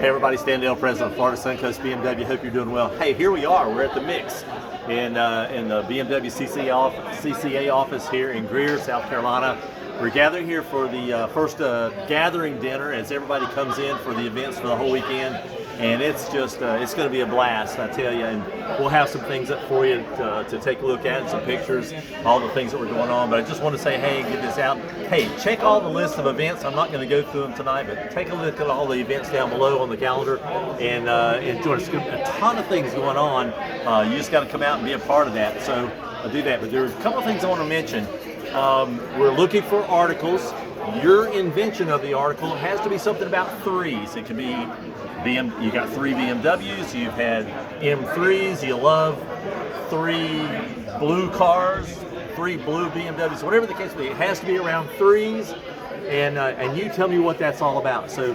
Hey everybody, Stan Dale, President of Florida SunCoast BMW. Hope you're doing well. Hey, here we are. We're at the Mix in the BMW CCA office here in Greer, South Carolina. We're gathering here for the first gathering dinner as everybody comes in for the events for the whole weekend. And it's just, it's going to be a blast, I tell you. And we'll have some things up for you to take a look at, and some pictures, all the things that were going on. But I just want to say, hey, get this out. Hey, check all the list of events. I'm not going to go through them tonight, but take a look at all the events down below on the calendar and enjoy a ton of things going on. You just got to come out and be a part of that. So I'll do that. But there's a couple of things I want to mention. We're looking for articles. Your invention of the article has to be something about threes. It can be you got 3 BMWs, you've had M3s, you love 3 blue cars, 3 blue BMWs, whatever the case may be. It has to be around threes, and you tell me what that's all about. So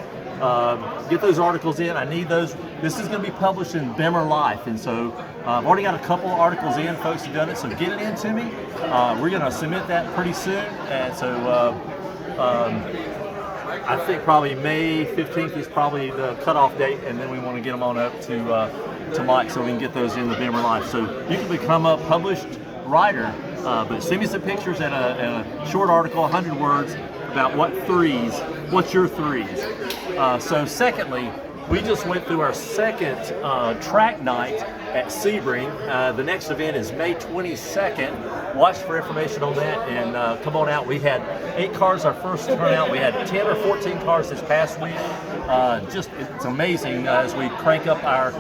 get those articles in. I need those. This is going to be published in BimmerLife, and so I've already got a couple of articles in. Folks have done it, so get it in to me. We're going to submit that pretty soon, and so I think probably May 15th is probably the cutoff date, and then we want to get them on up to Mike so we can get those in the BimmerLife. So you can become a published writer, but send me some pictures and a short article, 100 words, about what's your threes. So secondly, we just went through our second track night at Sebring. The next event is May 22nd. Watch for information on that, and come on out. We had 8 cars our first turnout. We had 10 or 14 cars this past week. It's amazing as we crank up our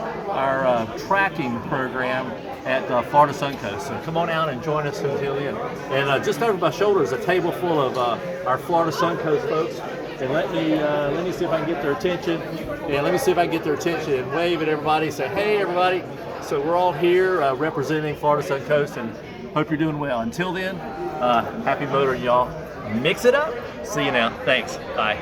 tracking program at Florida SunCoast. So come on out and join us, Centilia. And just over my shoulder is a table full of our Florida SunCoast folks. And let me see if I can get their attention. And let me see if I can get their attention and wave at everybody. Say, hey, everybody. So we're all here representing Florida SunCoast, and hope you're doing well. Until then, happy motoring, y'all. Mix it up. See you now. Thanks. Bye.